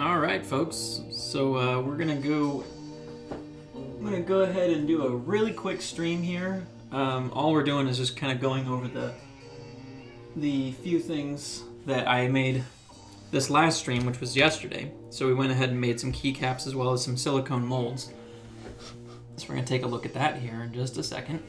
All right, folks. So I'm gonna go ahead and do a really quick stream here. All we're doing is just kind of going over the few things that I made this last stream, which was yesterday. So we went ahead and made some keycaps as well as some silicone molds. So we're gonna take a look at that here in just a second.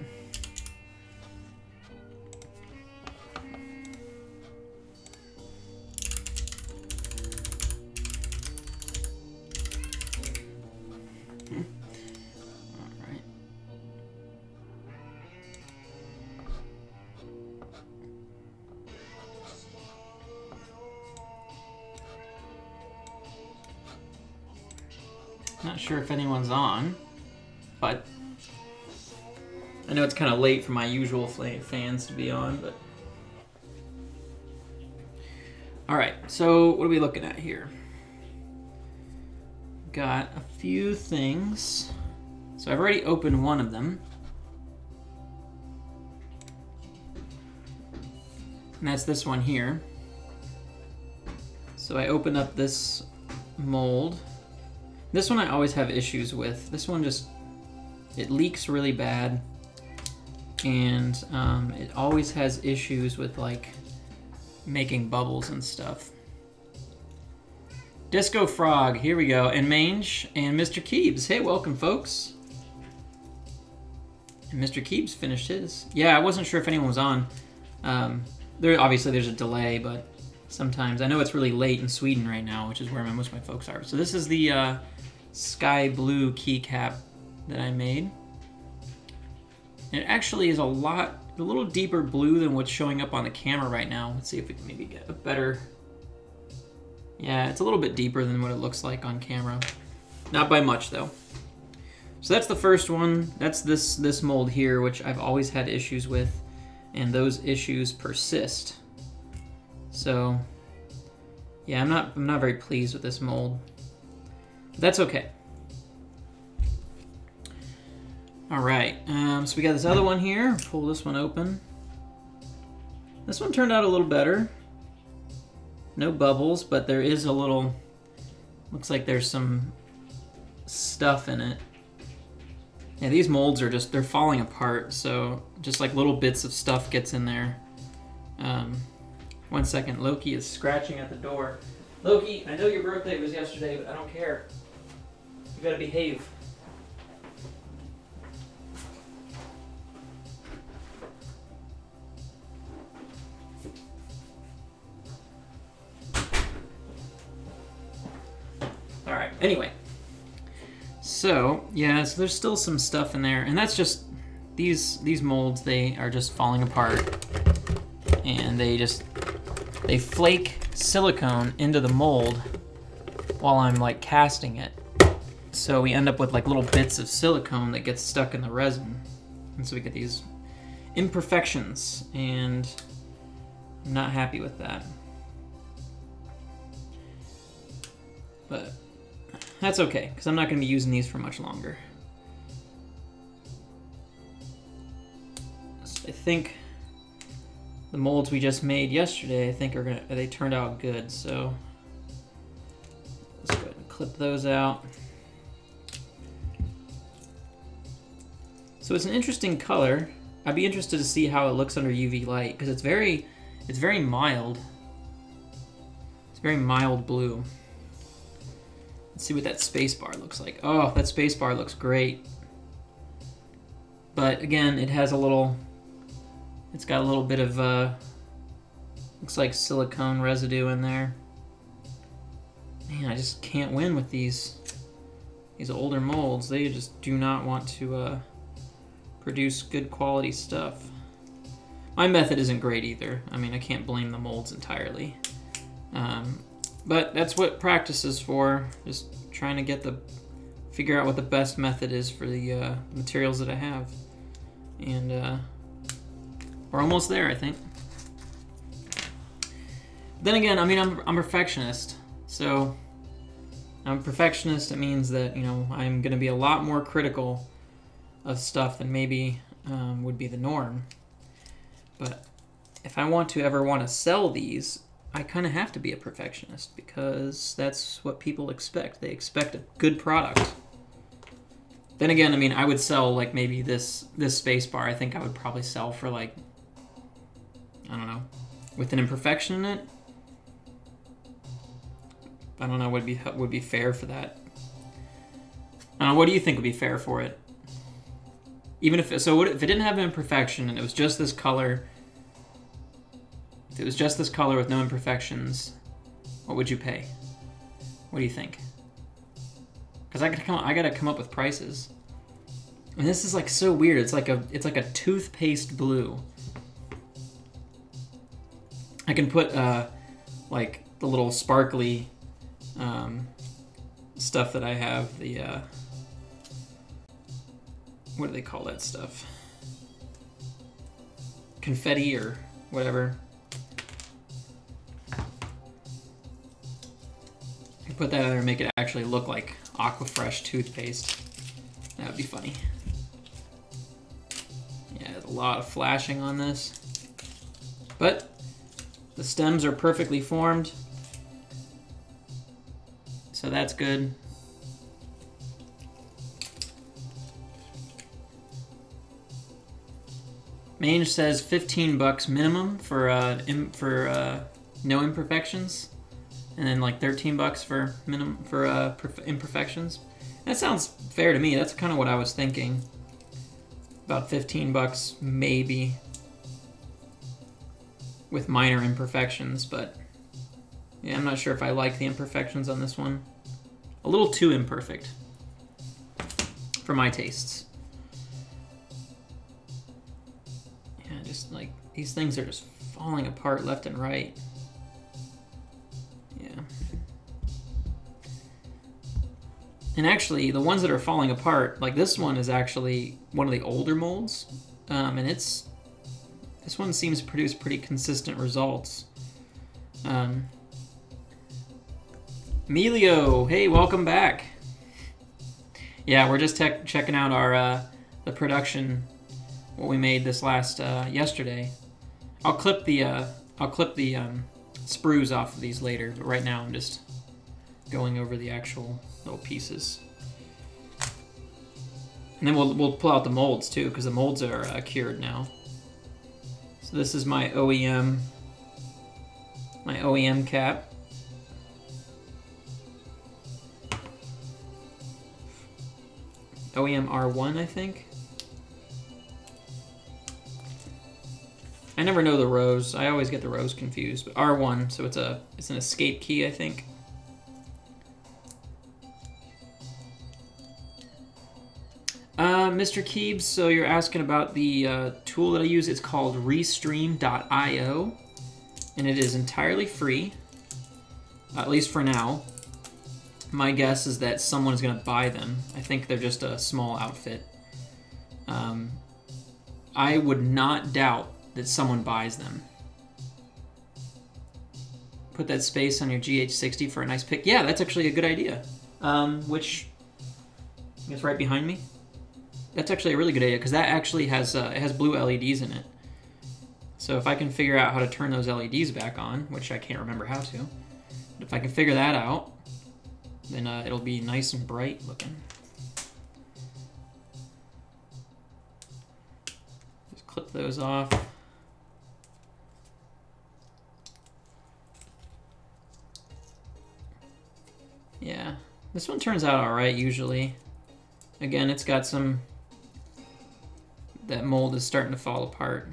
Not sure if anyone's on, but I know it's kind of late for my usual fans to be on, but... Alright, so what are we looking at here? Got a few things. So I've already opened one of them. And that's this one here. So I opened up this mold. This one I always have issues with. This one just, it leaks really bad. And it always has issues with like making bubbles and stuff. Disco Frog, here we go. And Mange and Mr. Keebs. Hey, welcome folks. And Mr. Keebs finished his. Yeah, I wasn't sure if anyone was on. Obviously there's a delay, but sometimes, I know it's really late in Sweden right now, which is where most of my folks are. So this is the sky blue keycap that I made. And it actually is a little deeper blue than what's showing up on the camera right now. Let's see if we can maybe get a better... Yeah, it's a little bit deeper than what it looks like on camera. Not by much though. So that's the first one. That's this mold here, which I've always had issues with, and those issues persist. So yeah, I'm not very pleased with this mold. But that's okay. All right, so we got this other one here. Pull this one open. This one turned out a little better. No bubbles, but there is a little, looks like there's some stuff in it. Yeah, these molds are just, they're falling apart, so just like little bits of stuff gets in there. 1 second, Loki is scratching at the door. Loki, I know your birthday was yesterday, but I don't care. You gotta behave. Alright, anyway. So, yeah, so there's still some stuff in there, and that's just, these molds, they are just falling apart. And they flake silicone into the mold while I'm like casting it. So we end up with like little bits of silicone that gets stuck in the resin. And so we get these imperfections, and I'm not happy with that. But that's okay, because I'm not going to be using these for much longer. So I think the molds we just made yesterday, I think they turned out good, so let's go ahead and clip those out. So it's an interesting color. I'd be interested to see how it looks under UV light, because it's very mild. It's very mild blue. Let's see what that space bar looks like. Oh, that space bar looks great. But again, it has a little, it's got a little bit of, looks like silicone residue in there. Man, I just can't win with these older molds. They just do not want to produce good quality stuff. My method isn't great either. I mean, I can't blame the molds entirely. But that's what practice is for, just trying to figure out what the best method is for the materials that I have. And we're almost there, I think. Then again, I mean, I'm a perfectionist. So I'm a perfectionist, it means that, you know, I'm gonna be a lot more critical of stuff than maybe would be the norm. But if I ever want to sell these, I kind of have to be a perfectionist because that's what people expect. They expect a good product. Then again, I mean, I would sell like maybe this space bar. I think I would probably sell for like, I don't know, with an imperfection in it. I don't know what would be fair for that. I don't know, what do you think would be fair for it? Even if if it didn't have an imperfection and it was just this color, if it was just this color with no imperfections, what would you pay? What do you think? Because I gotta come up with prices. And this is like so weird. It's like a toothpaste blue. I can put like the little sparkly stuff that I have. The what do they call that stuff? Confetti or whatever. I can put that in there and make it actually look like Aquafresh toothpaste. That would be funny. Yeah, there's a lot of flashing on this. But the stems are perfectly formed. So that's good. Mange says 15 bucks minimum for no imperfections, and then like 13 bucks for imperfections. That sounds fair to me. That's kind of what I was thinking. About 15 bucks maybe with minor imperfections, but yeah, I'm not sure if I like the imperfections on this one. A little too imperfect for my tastes. Yeah, just like these things are just falling apart left and right. Yeah. And actually, the ones that are falling apart, like this one is actually one of the older molds, and this one seems to produce pretty consistent results. Emilio, hey, welcome back. Yeah, we're just checking out our the production, what we made this last yesterday. I'll clip the sprues off of these later, but right now I'm just going over the actual little pieces. And then we'll pull out the molds too, because the molds are cured now. So this is my OEM cap. OEM R1, I think. I never know the rows. I always get the rows confused. But R1, so it's an escape key, I think. Mr. Keebs, so you're asking about the tool that I use. It's called Restream.io, and it is entirely free, at least for now. My guess is that someone is going to buy them. I think they're just a small outfit. I would not doubt that someone buys them. Put that space on your GH60 for a nice pick. Yeah, that's actually a good idea. Which is right behind me. That's actually a really good idea because that actually has it has blue LEDs in it. So if I can figure out how to turn those LEDs back on, which I can't remember how to, but if I can figure that out, then it'll be nice and bright looking. Just clip those off. Yeah, this one turns out all right usually. Again, it's got some, that mold is starting to fall apart.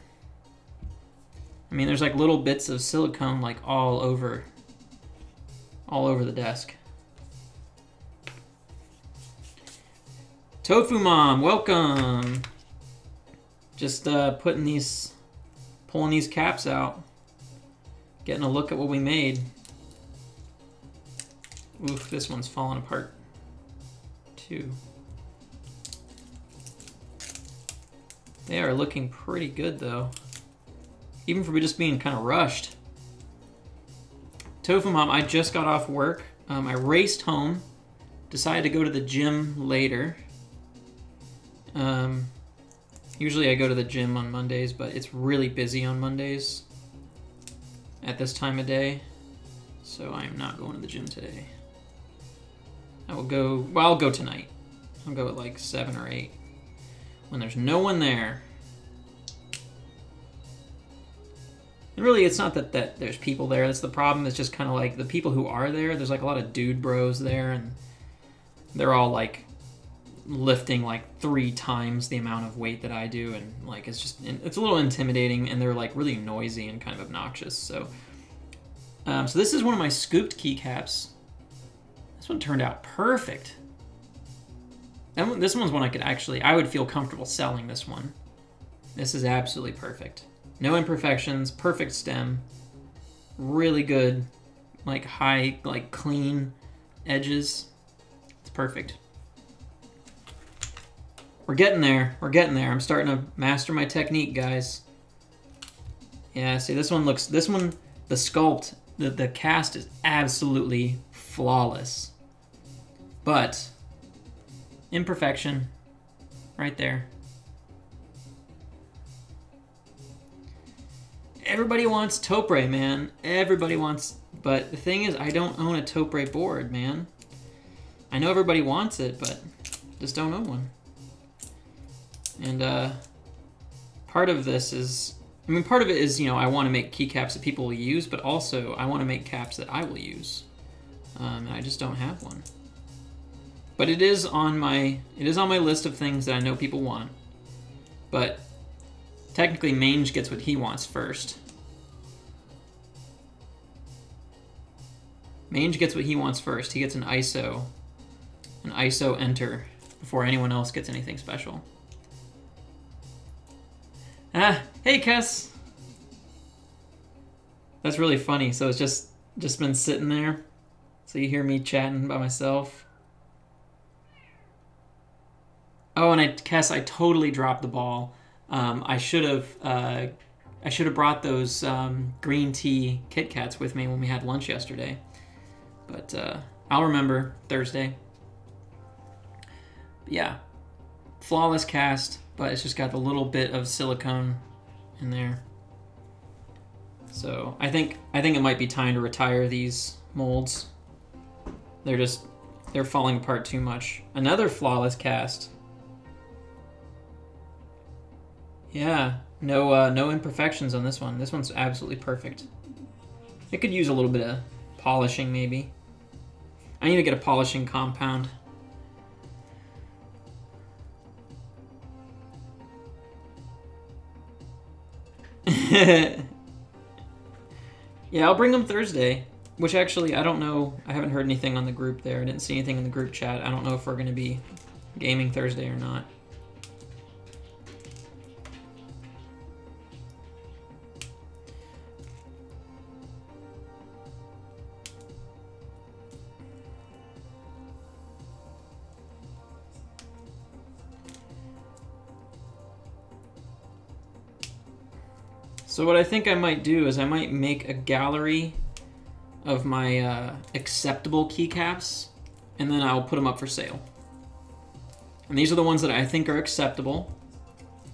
I mean, there's like little bits of silicone like all over the desk. Tofu Mom, welcome. Just pulling these caps out, getting a look at what we made. Oof, this one's falling apart too. They are looking pretty good though, even for just being kind of rushed. Tofu Mom, I just got off work. I raced home, decided to go to the gym later. Usually I go to the gym on Mondays, but it's really busy on Mondays at this time of day. So I am not going to the gym today. I will go, well, I'll go tonight. I'll go at like 7 or 8 when there's no one there. And really, it's not that there's people there. That's the problem. It's just kind of like the people who are there, there's like a lot of dude bros there, and they're all like lifting like 3 times the amount of weight that I do, and like it's a little intimidating, and they're like really noisy and kind of obnoxious. So so this is one of my scooped keycaps. This one turned out perfect. And this one's one I would feel comfortable selling this one. This is absolutely perfect. No imperfections, perfect stem, really good, like high, like clean edges. It's perfect. We're getting there. We're getting there. I'm starting to master my technique, guys. Yeah, see, the sculpt, the cast is absolutely flawless. But imperfection right there. Everybody wants Topre, man. Everybody wants, but the thing is, I don't own a Topre board, man. I know everybody wants it, but just don't own one. And part of this is, I mean, part of it is, you know, I want to make keycaps that people will use, but also I want to make caps that I will use. And I just don't have one. But it is on my list of things that I know people want. But technically, Mange gets what he wants first. Mange gets what he wants first. He gets an ISO enter before anyone else gets anything special. Ah, hey, Kess. That's really funny. So it's just been sitting there. So you hear me chatting by myself. Oh, and Kess, I totally dropped the ball. I should have brought those green tea Kit Kats with me when we had lunch yesterday. But I'll remember Thursday. But yeah, flawless cast, but it's just got a little bit of silicone in there. So I think it might be time to retire these molds. They're falling apart too much. Another flawless cast. Yeah, no imperfections on this one. This one's absolutely perfect. It could use a little bit of polishing, maybe. I need to get a polishing compound. Yeah, I'll bring them Thursday. Which actually, I don't know. I haven't heard anything on the group there. I didn't see anything in the group chat. I don't know if we're going to be gaming Thursday or not. So what I think I might do is I might make a gallery of my acceptable keycaps, and then I'll put them up for sale. And these are the ones that I think are acceptable,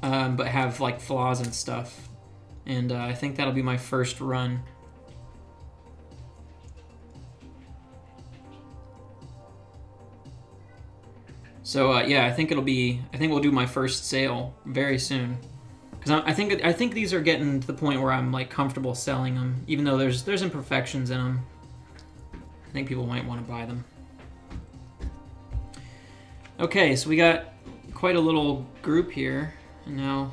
but have like flaws and stuff. And I think that'll be my first run. So yeah, I think we'll do my first sale very soon. Because I think these are getting to the point where I'm like comfortable selling them, even though there's imperfections in them. I think people might want to buy them. Okay, so we got quite a little group here, and now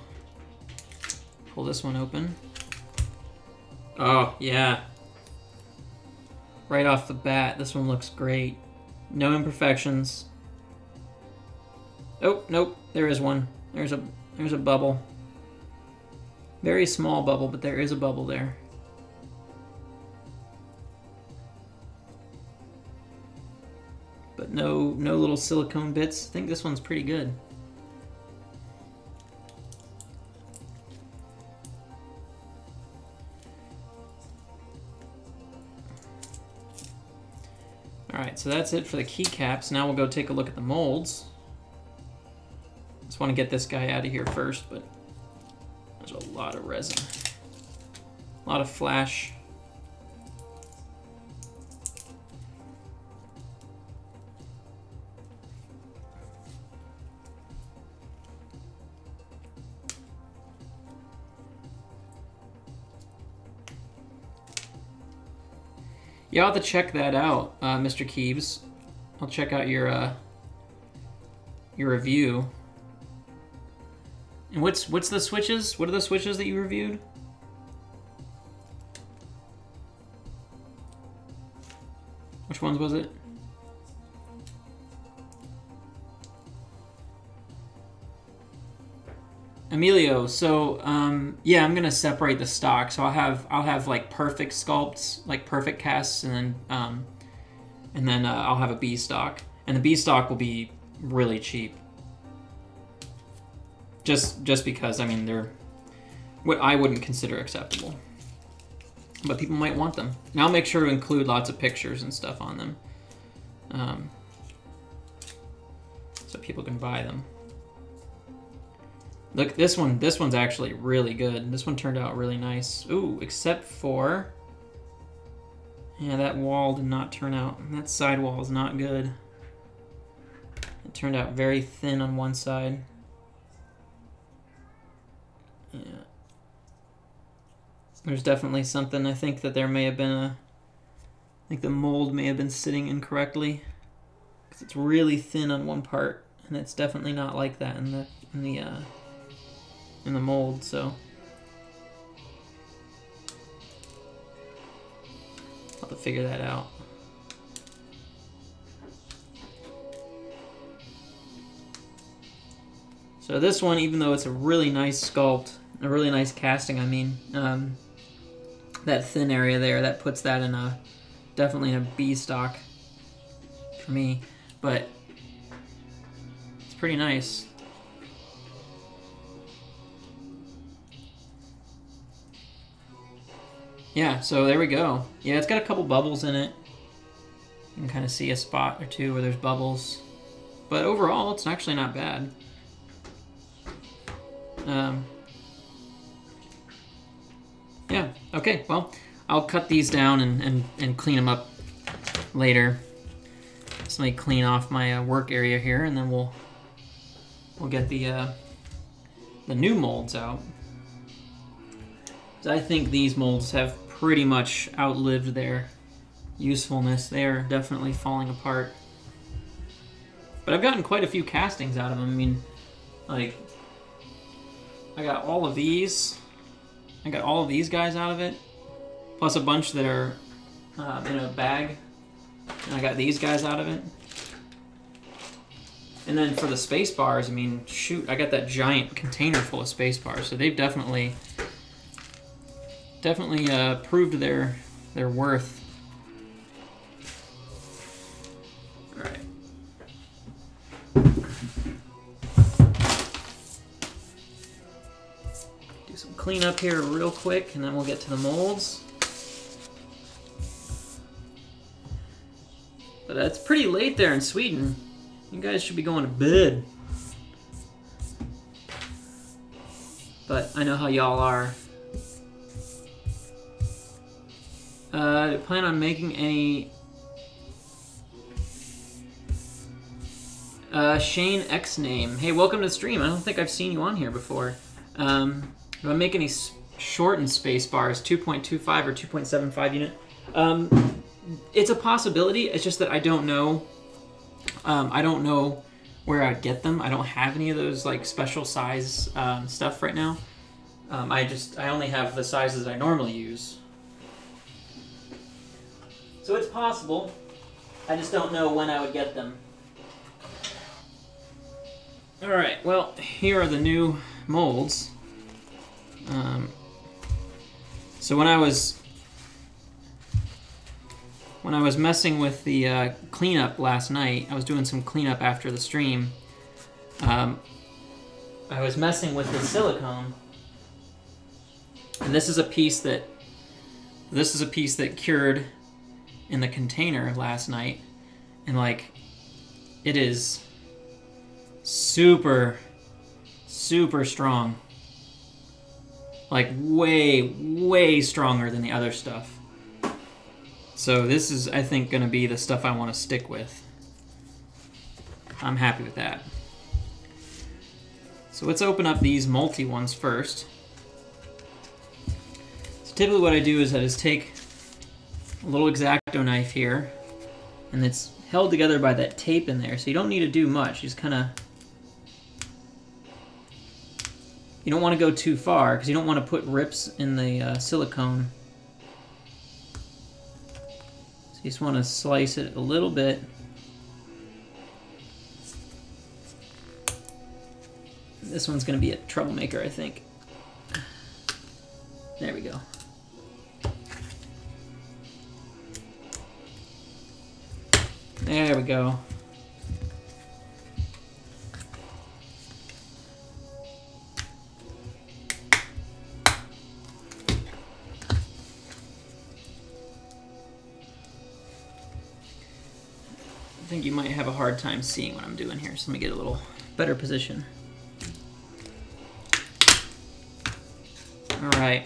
pull this one open. Oh yeah, right off the bat, this one looks great. No imperfections. Oh nope, there is one. There's a bubble. Very small bubble, but there is a bubble there. But no little silicone bits. I think this one's pretty good. Alright, so that's it for the keycaps. Now we'll go take a look at the molds. Just want to get this guy out of here first, but there's a lot of resin. A lot of flash. Yeah, I'll have to check that out, Mr. Keebs. I'll check out your review. And what's the switches? What are the switches that you reviewed? Which ones was it? Emilio, so yeah, I'm gonna separate the stock. So I'll have like perfect sculpts, like perfect casts, and then I'll have a B stock, and the B stock will be really cheap. Just because, I mean, they're what I wouldn't consider acceptable, but people might want them. And I'll make sure to include lots of pictures and stuff on them, so people can buy them. Look, this one's actually really good. This one turned out really nice. Ooh, except for, yeah, that wall did not turn out. That side wall is not good. It turned out very thin on one side. Yeah. There's definitely something. I think that there may have been I think the mold may have been sitting incorrectly, because it's really thin on one part, and it's definitely not like that in the mold. So I'll have to figure that out. So this one, even though it's a really nice sculpt, a really nice casting, I mean, that thin area there, that puts that in definitely in a B stock for me, but it's pretty nice. Yeah, so there we go. Yeah, it's got a couple bubbles in it. You can kind of see a spot or two where there's bubbles, but overall, it's actually not bad. Yeah, okay, well, I'll cut these down and clean them up later. Just let me clean off my work area here, and then we'll get the new molds out. I think these molds have pretty much outlived their usefulness. They are definitely falling apart. But I've gotten quite a few castings out of them. I mean, like, I got all of these. I got all of these guys out of it, plus a bunch that are in a bag. And I got these guys out of it. And then for the space bars, I mean, shoot, I got that giant container full of space bars. So they've definitely proved their worth. All right. Do some cleanup here real quick, and then we'll get to the molds. But it's pretty late there in Sweden. You guys should be going to bed. But I know how y'all are. Do you plan on making any... Shane X name. Hey, welcome to the stream. I don't think I've seen you on here before. Do I make any shortened space bars, 2.25 or 2.75 unit? It's a possibility. It's just that I don't know. I don't know where I'd get them. I don't have any of those like special size stuff right now. I only have the sizes I normally use. So it's possible. I just don't know when I would get them. All right. Well, here are the new molds. So when I was messing with the cleanup last night, I was doing some cleanup after the stream. I was messing with the silicone, and this is a piece that cured in the container last night, and like it is super strong, like way stronger than the other stuff. So this is, I think, going to be the stuff I want to stick with. I'm happy with that. So let's open up these multi ones first. So typically what I do is I just take a little X-Acto knife here, and it's held together by that tape in there, so you don't need to do much. You just kind of... You don't want to go too far, because you don't want to put rips in the silicone. So you just want to slice it a little bit. This one's going to be a troublemaker, I think. There we go. There we go. I think you might have a hard time seeing what I'm doing here, so let me get a little better position. All right.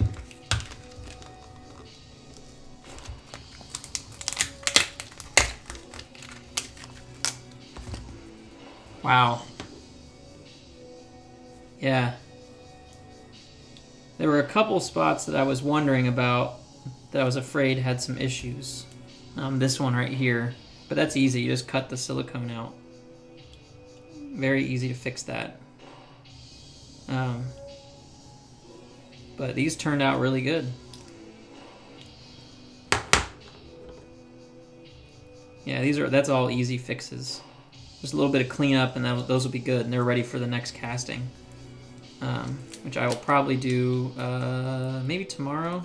Wow. Yeah. There were a couple spots that I was wondering about that I was afraid had some issues. This one right here. But that's easy. You just cut the silicone out. Very easy to fix that. But these turned out really good. Yeah, that's all easy fixes. Just a little bit of cleanup and those will be good, and they're ready for the next casting. Which I will probably do maybe tomorrow.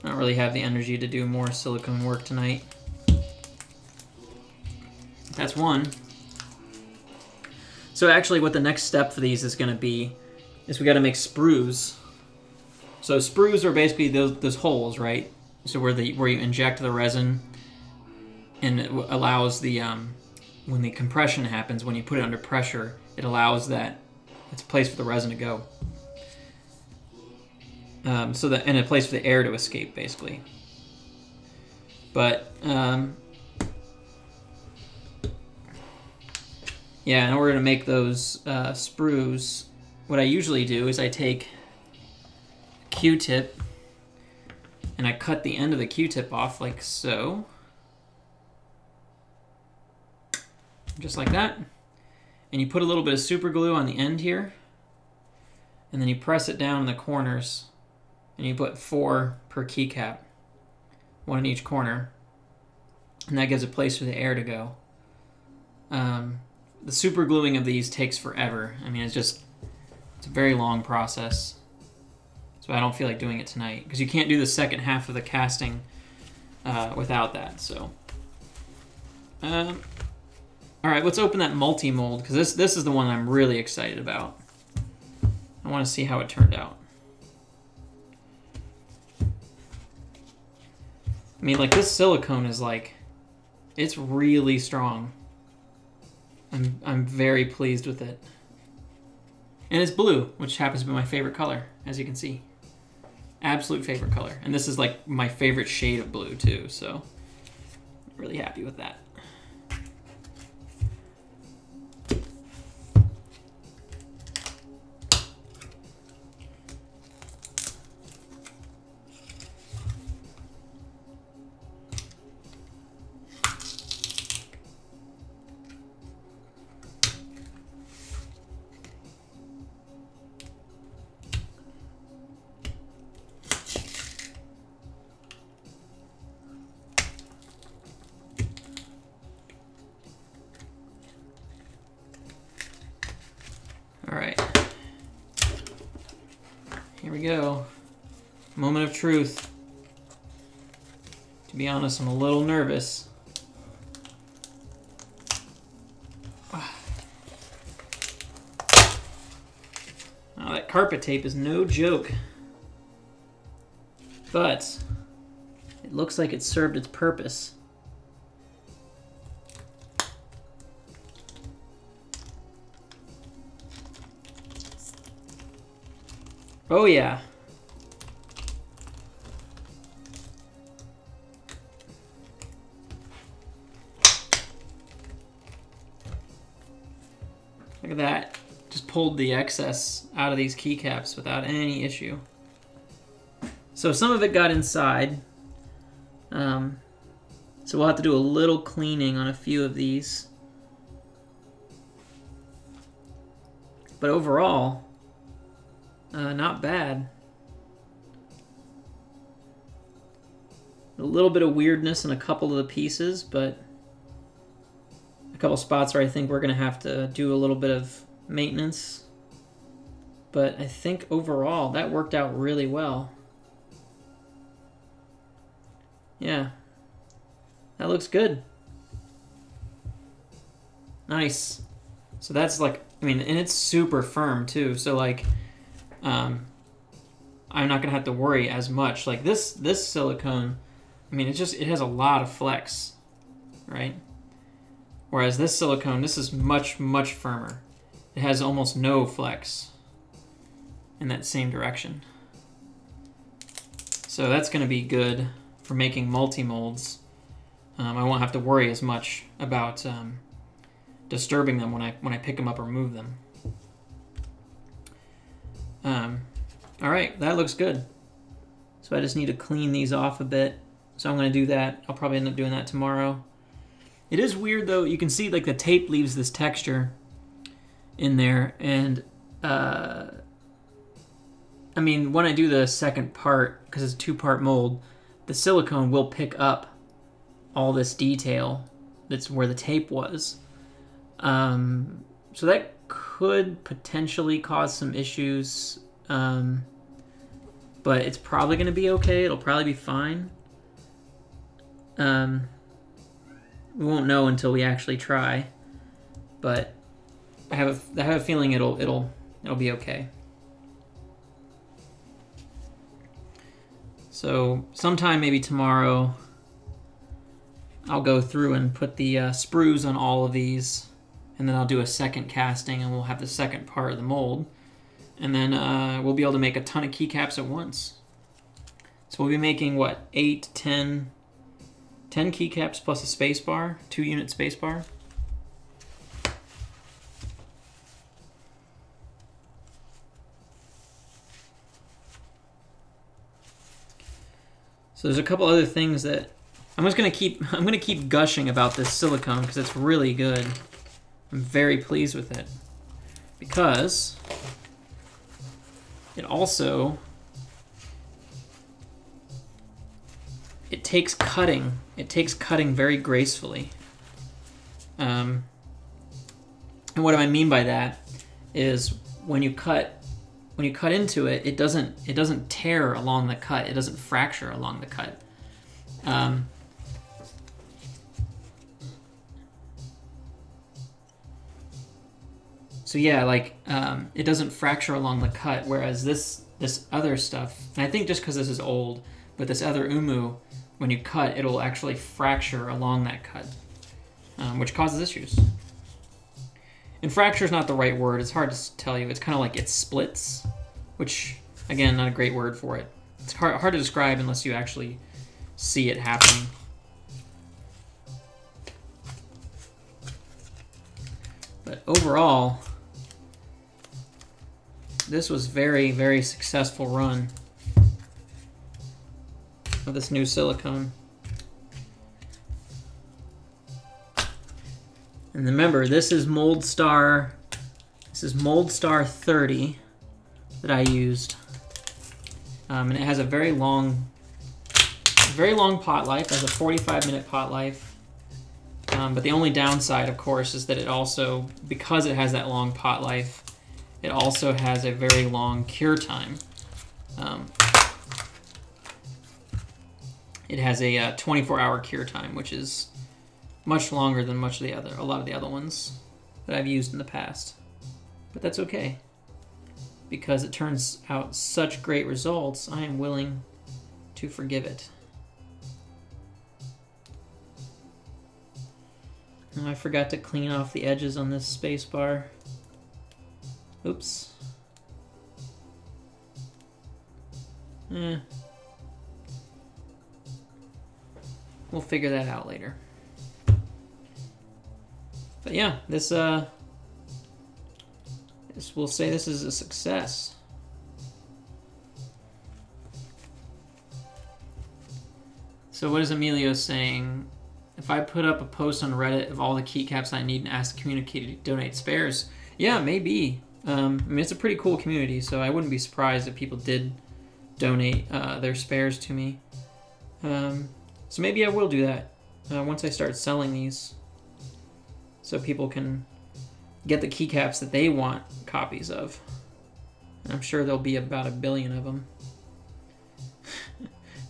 I don't really have the energy to do more silicone work tonight. That's one. So actually what the next step for these is going to be is we got to make sprues. So sprues are basically those holes, right? So where you inject the resin, and it allows the when the compression happens, when you put it under pressure, it allows that it's a place for the resin to go. And a place for the air to escape, basically. But yeah, in order to make those sprues, what I usually do is I take a Q-tip and I cut the end of the Q-tip off like so. Just like that. And you put a little bit of super glue on the end here. And then you press it down in the corners. And you put 4 per keycap. 1 in each corner. And that gives a place for the air to go. The super gluing of these takes forever. I mean, it's a very long process. So I don't feel like doing it tonight. Because you can't do the second half of the casting without that. So, all right, let's open that multi-mold, because this is the one I'm really excited about. I want to see how it turned out. I mean, like, this silicone is like, it's really strong. I'm very pleased with it. And it's blue, which happens to be my favorite color, as you can see. Absolute favorite color. And this is like my favorite shade of blue too, so really happy with that. Here we go. Moment of truth. To be honest, I'm a little nervous. Oh, that carpet tape is no joke. But it looks like it served its purpose. Oh yeah. Look at that. Just pulled the excess out of these keycaps without any issue. So some of it got inside. So we'll have to do a little cleaning on a few of these. But overall, not bad. A little bit of weirdness in a couple of the pieces, but a couple spots where I think we're going to have to do a little bit of maintenance. But I think overall that worked out really well. Yeah, that looks good. Nice. So that's like, I mean, and it's super firm too. So like, I'm not gonna have to worry as much. Like this silicone, I mean, it has a lot of flex, right? Whereas this silicone, this is much, much firmer. It has almost no flex in that same direction. So that's gonna be good for making multi-molds. I won't have to worry as much about disturbing them when I pick them up or move them. All right, that looks good. So I just need to clean these off a bit. So I'm going to do that. I'll probably end up doing that tomorrow. It is weird though. You can see like the tape leaves this texture in there, and I mean, when I do the second part, because it's a two-part mold, the silicone will pick up all this detail that's where the tape was. So that could potentially cause some issues, but it's probably going to be okay. It'll probably be fine. We won't know until we actually try, but I have a feeling it'll be okay. So sometime maybe tomorrow, I'll go through and put the sprues on all of these, and then I'll do a second casting, and we'll have the second part of the mold, and then we'll be able to make a ton of keycaps at once. So we'll be making what, 8, 10 keycaps plus a space bar, 2-unit space bar. So there's a couple other things that I'm gonna keep gushing about this silicone because it's really good. I'm very pleased with it because it takes cutting. It takes cutting very gracefully. And what I mean by that is when you cut into it, it doesn't tear along the cut. It doesn't fracture along the cut. So yeah, like it doesn't fracture along the cut, whereas this other stuff, and I think just because this is old, but this other umu, when you cut, it'll actually fracture along that cut, which causes issues. And fracture is not the right word. It's hard to tell you. It's kind of like it splits, which, again, not a great word for it. It's hard to describe unless you actually see it happening. But overall, this was very, very successful run of this new silicone. And remember, this is Moldstar 30 that I used. And it has a very long pot life. It has a 45-minute pot life. But the only downside, of course, is that it also, because it has that long pot life, it also has a very long cure time. It has a 24-hour cure time, which is much longer than a lot of the other ones that I've used in the past. But that's okay, because it turns out such great results, I am willing to forgive it. Oh, I forgot to clean off the edges on this space bar. Oops. We'll figure that out later. But yeah, we'll say this is a success. So what is Emilio saying? If I put up a post on Reddit of all the keycaps I need and ask the community to donate spares, yeah, maybe. I mean, it's a pretty cool community, so I wouldn't be surprised if people did donate their spares to me. So maybe I will do that once I start selling these, so people can get the keycaps that they want copies of. And I'm sure there'll be about 1 billion of them.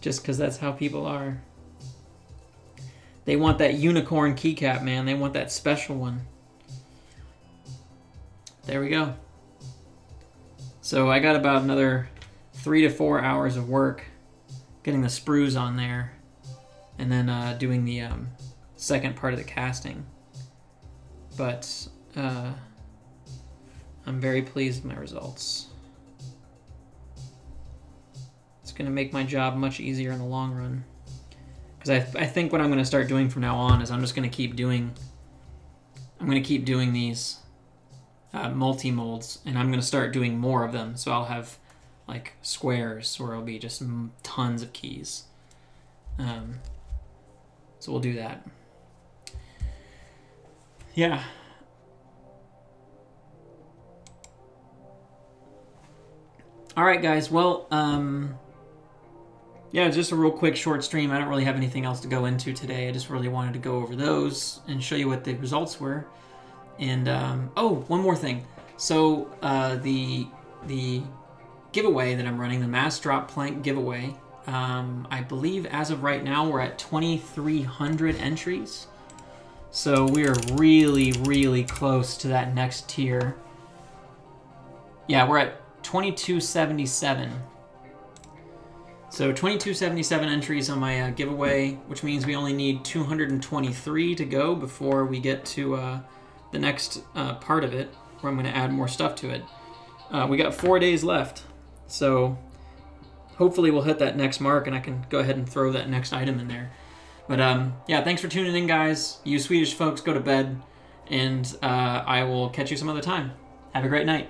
Just because that's how people are. They want that unicorn keycap, man. They want that special one. There we go. So I got about another 3 to 4 hours of work getting the sprues on there, and then doing the second part of the casting. But I'm very pleased with my results. It's going to make my job much easier in the long run. Because I think what I'm going to start doing from now on is I'm just going to keep doing these multi-molds, and I'm going to start doing more of them. So I'll have like squares where it'll be just tons of keys. So we'll do that. Yeah. All right, guys. Well, yeah, just a real quick short stream. I don't really have anything else to go into today. I just really wanted to go over those and show you what the results were. And oh, one more thing. So the giveaway that I'm running, the mass drop plank giveaway, I believe as of right now we're at 2,300 entries. So we are really, really close to that next tier. Yeah, we're at 2277. So 2277 entries on my giveaway, which means we only need 223 to go before we get to the next part of it, where I'm going to add more stuff to it. We got 4 days left, so hopefully we'll hit that next mark and I can go ahead and throw that next item in there. But yeah, thanks for tuning in, guys. You Swedish folks, go to bed, and I will catch you some other time. Have a great night.